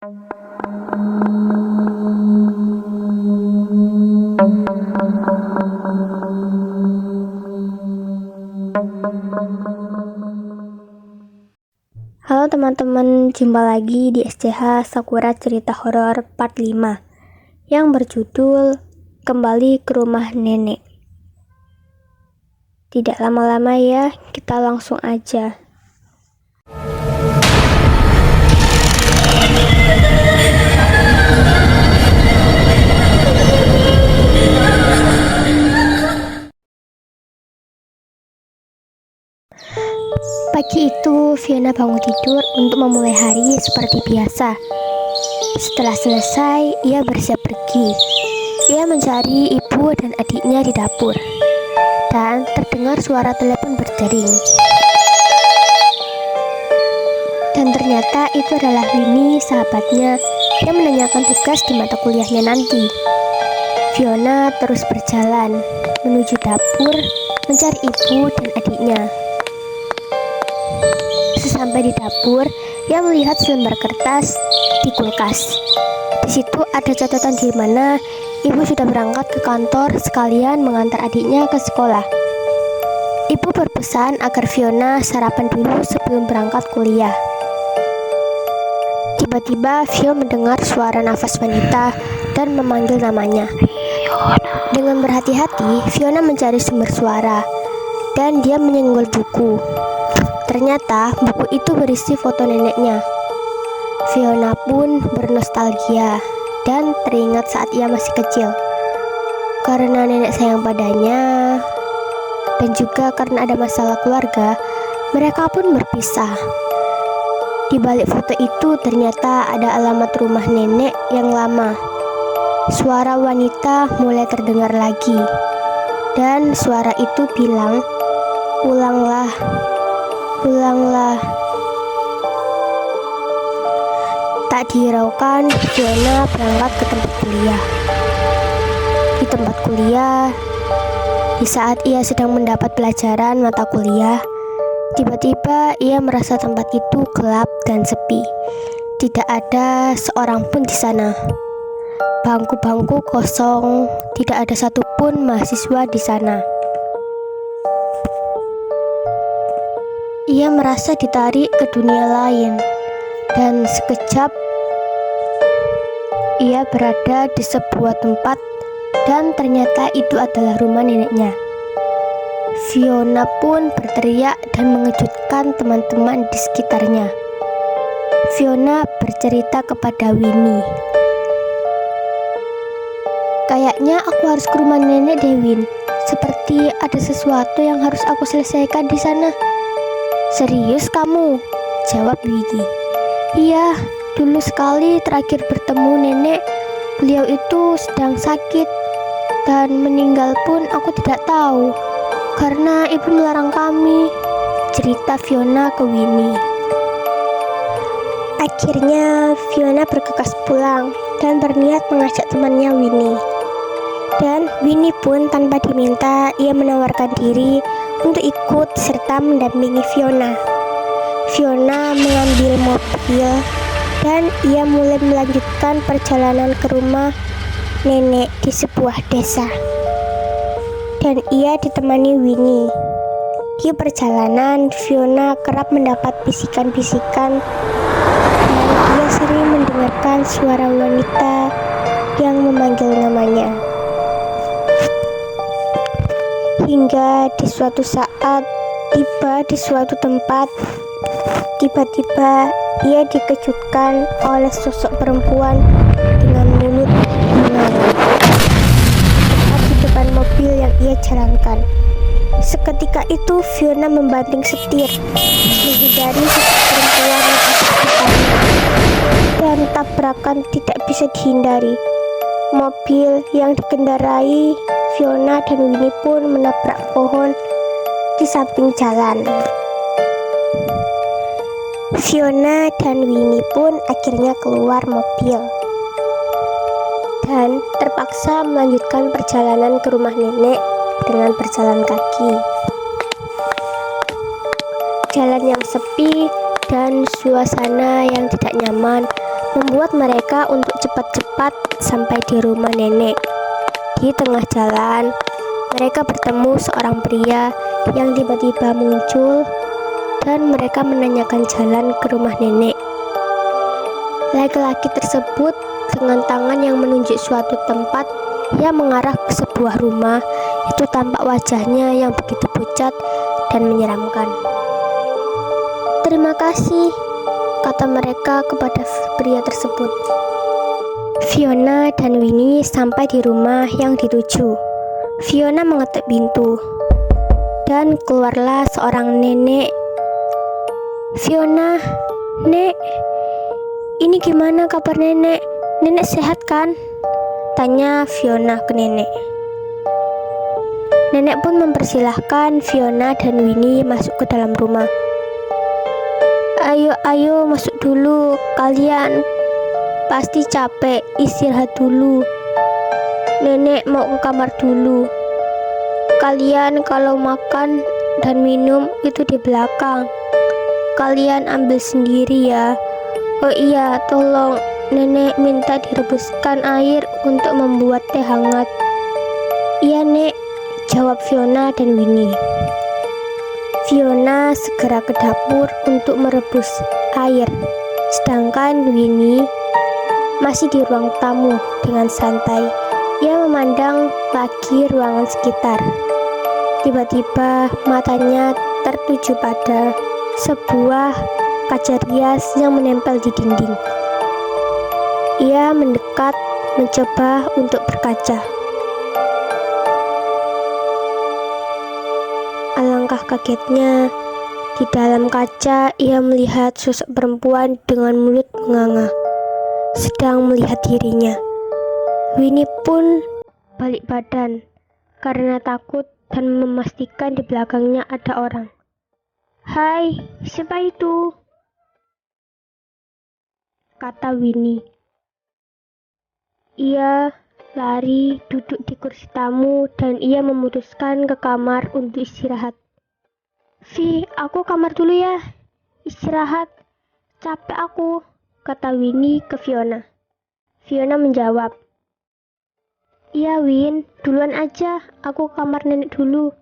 Halo teman-teman, jumpa lagi di SCH Sakura Cerita Horor Part 5 yang berjudul Kembali ke Rumah Nenek. Tidak lama-lama ya, kita langsung aja. Pagi itu, Fiona bangun tidur untuk memulai hari seperti biasa. Setelah selesai, ia bersiap pergi. Ia mencari ibu dan adiknya di dapur. Dan terdengar suara telepon berdering. Dan ternyata itu adalah Winnie, sahabatnya, yang menanyakan tugas di mata kuliahnya nanti. Fiona terus berjalan menuju dapur mencari ibu dan adiknya. Sesampai di dapur, ia melihat selembar kertas di kulkas. Di situ ada catatan di mana ibu sudah berangkat ke kantor sekalian mengantar adiknya ke sekolah. Ibu berpesan agar Fiona sarapan dulu sebelum berangkat kuliah. Tiba-tiba Fiona mendengar suara nafas wanita dan memanggil namanya. Dengan berhati-hati, Fiona mencari sumber suara dan dia menyenggol buku. Ternyata buku itu berisi foto neneknya. Fiona pun bernostalgia dan teringat saat ia masih kecil. Karena nenek sayang padanya dan juga karena ada masalah keluarga, mereka pun berpisah. Di balik foto itu ternyata ada alamat rumah nenek yang lama. Suara wanita mulai terdengar lagi. Dan suara itu bilang, "Pulanglah. Pulanglah." Tak dihiraukan, Fiona berangkat ke tempat kuliah. Di tempat kuliah, di saat ia sedang mendapat pelajaran mata kuliah, tiba-tiba ia merasa tempat itu gelap dan sepi. Tidak ada seorang pun di sana. Bangku-bangku kosong, tidak ada satupun mahasiswa di sana. Ia merasa ditarik ke dunia lain, dan sekejap ia berada di sebuah tempat dan ternyata itu adalah rumah neneknya. Fiona pun berteriak dan mengejutkan teman-teman di sekitarnya. Fiona bercerita kepada Winnie. "Kayaknya aku harus ke rumah nenek deh, Win. Seperti ada sesuatu yang harus aku selesaikan di sana." "Serius kamu?" jawab Winnie. "Iya, dulu sekali terakhir bertemu nenek, beliau itu sedang sakit dan meninggal pun aku tidak tahu karena ibu melarang kami," cerita Fiona ke Winnie. Akhirnya Fiona bergegas pulang dan berniat mengajak temannya Winnie. Dan Winnie pun tanpa diminta ia menawarkan diri untuk ikut serta mendampingi Fiona. Fiona mengambil mobil dan ia mulai melanjutkan perjalanan ke rumah nenek di sebuah desa. Dan ia ditemani Winnie. Di perjalanan, Fiona kerap mendapat bisikan-bisikan dan ia sering mendengarkan suara wanita yang memanggil namanya. Hingga di suatu saat, tiba di suatu tempat, tiba-tiba ia dikejutkan oleh sosok perempuan dengan mulut mengaum tepat di depan mobil yang ia jalankan. Seketika itu Fiona membanting setir, menghindari sosok perempuan yang ada di depannya, dan tabrakan tidak bisa dihindari. Mobil yang dikendarai Fiona dan Winnie pun menabrak pohon di samping jalan. Fiona dan Winnie pun akhirnya keluar mobil dan terpaksa melanjutkan perjalanan ke rumah nenek dengan berjalan kaki. Jalan yang sepi dan suasana yang tidak nyaman membuat mereka untuk cepat-cepat sampai di rumah nenek. Di tengah jalan, mereka bertemu seorang pria yang tiba-tiba muncul dan mereka menanyakan jalan ke rumah nenek. Laki-laki tersebut dengan tangan yang menunjuk suatu tempat yang mengarah ke sebuah rumah. Itu tampak wajahnya yang begitu pucat dan menyeramkan. "Terima kasih," kata mereka kepada pria tersebut. Fiona dan Winnie sampai di rumah yang dituju. Fiona mengetuk pintu dan keluarlah seorang nenek. "Fiona, Nek, ini gimana kabar nenek? Nenek sehat kan?" tanya Fiona ke nenek. Nenek pun mempersilahkan Fiona dan Winnie masuk ke dalam rumah. Ayo masuk dulu, kalian pasti capek, istirahat dulu. Nenek mau ke kamar dulu. Kalian kalau makan dan minum itu di belakang. Kalian ambil sendiri ya. Oh iya, tolong nenek minta direbuskan air untuk membuat teh hangat. Iya nek, jawab Fiona dan Winnie. Fiona segera ke dapur untuk merebus air, sedangkan Winnie masih di ruang tamu dengan santai. Ia memandang lagi ruangan sekitar. Tiba-tiba matanya tertuju pada sebuah kaca rias yang menempel di dinding. Ia mendekat, mencoba untuk berkaca. Alangkah kagetnya, di dalam kaca ia melihat sosok perempuan dengan mulut menganga, sedang melihat dirinya. Winnie pun balik badan karena takut dan memastikan di belakangnya ada orang. "Hai, siapa itu?" kata Winnie. Ia lari duduk di kursi tamu dan ia memutuskan ke kamar untuk istirahat. "Vi, aku kamar dulu ya. Istirahat. Capek aku," kata Winnie ke Fiona. Fiona menjawab, "Iya Win, duluan aja. Aku kamar nenek dulu.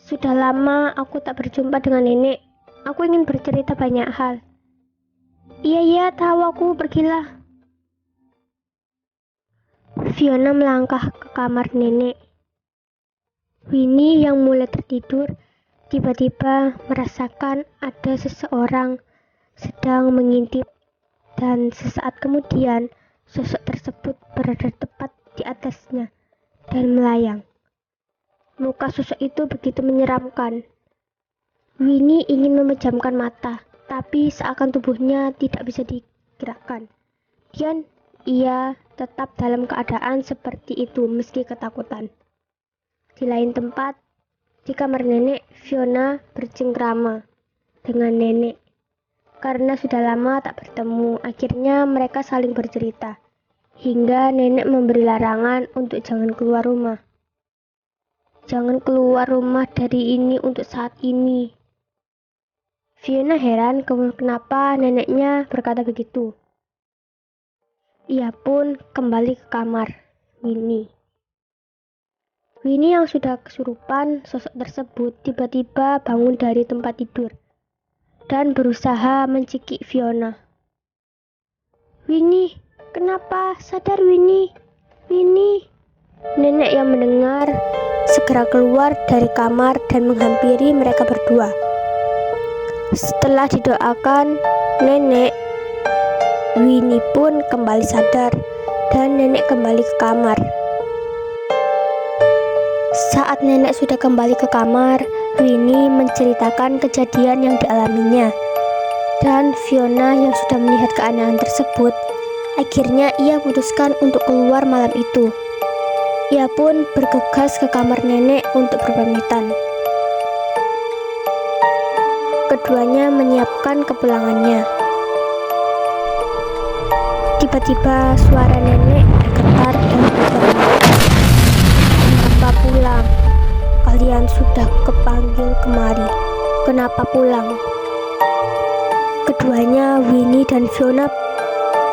Sudah lama aku tak berjumpa dengan nenek. Aku ingin bercerita banyak hal." Iya, tahu aku, pergilah." Fiona melangkah ke kamar nenek. Winnie yang mulai tertidur tiba-tiba merasakan ada seseorang sedang mengintip, dan sesaat kemudian sosok tersebut berada tepat di atasnya dan melayang. Muka sosok itu begitu menyeramkan. Winnie ingin memejamkan mata, tapi seakan tubuhnya tidak bisa digerakkan. Dan ia tetap dalam keadaan seperti itu meski ketakutan. Di lain tempat, di kamar nenek, Fiona bercengkrama dengan nenek. Karena sudah lama tak bertemu, akhirnya mereka saling bercerita. Hingga nenek memberi larangan untuk jangan keluar rumah. "Jangan keluar rumah dari ini untuk saat ini." Fiona heran kenapa neneknya berkata begitu. Ia pun kembali ke kamar Winnie. Winnie yang sudah kesurupan sosok tersebut tiba-tiba bangun dari tempat tidur dan berusaha mencekik Fiona. "Winnie, kenapa? Sadar Winnie. Winnie." Nenek yang mendengar segera keluar dari kamar dan menghampiri mereka berdua. Setelah didoakan nenek, Winnie pun kembali sadar dan nenek kembali ke kamar. Saat nenek sudah kembali ke kamar, Winnie menceritakan kejadian yang dialaminya. Dan Fiona yang sudah melihat keanehan tersebut, akhirnya ia putuskan untuk keluar malam itu. Ia pun bergegas ke kamar nenek untuk berpamitan. Keduanya menyiapkan kepulangannya. Tiba-tiba suara nenek bergetar dan berkata, "Kenapa pulang? Kalian sudah kepanggil kemari. Kenapa pulang?" Keduanya, Winnie dan Fiona,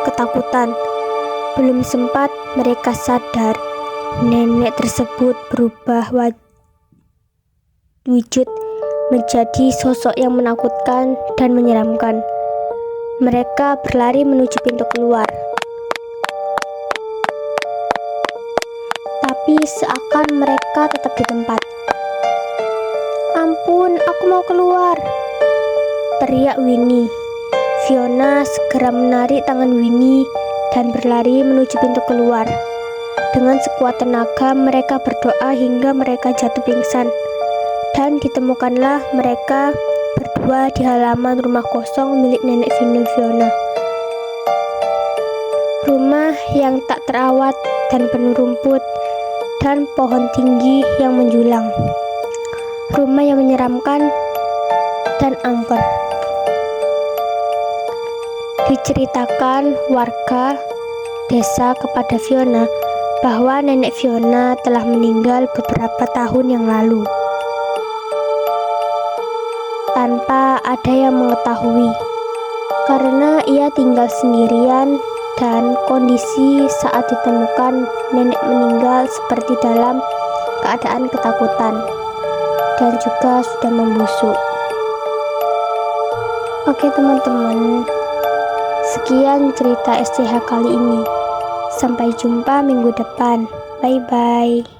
ketakutan. Belum sempat mereka sadar, nenek tersebut berubah wujud menjadi sosok yang menakutkan dan menyeramkan. Mereka berlari menuju pintu keluar. Tapi seakan mereka tetap di tempat. "Ampun, aku mau keluar!" teriak Winnie. Fiona segera menarik tangan Winnie dan berlari menuju pintu keluar. Dengan sekuat tenaga mereka berdoa hingga mereka jatuh pingsan. Dan ditemukanlah mereka berdua di halaman rumah kosong milik nenek Fiona. Rumah yang tak terawat dan penuh rumput dan pohon tinggi yang menjulang. Rumah yang menyeramkan dan angker. Diceritakan warga desa kepada Fiona bahwa nenek Fiona telah meninggal beberapa tahun yang lalu, tanpa ada yang mengetahui, karena ia tinggal sendirian dan kondisi saat ditemukan nenek meninggal seperti dalam keadaan ketakutan dan juga sudah membusuk. Oke teman-teman, sekian cerita SCH kali ini. Sampai jumpa minggu depan. Bye-bye.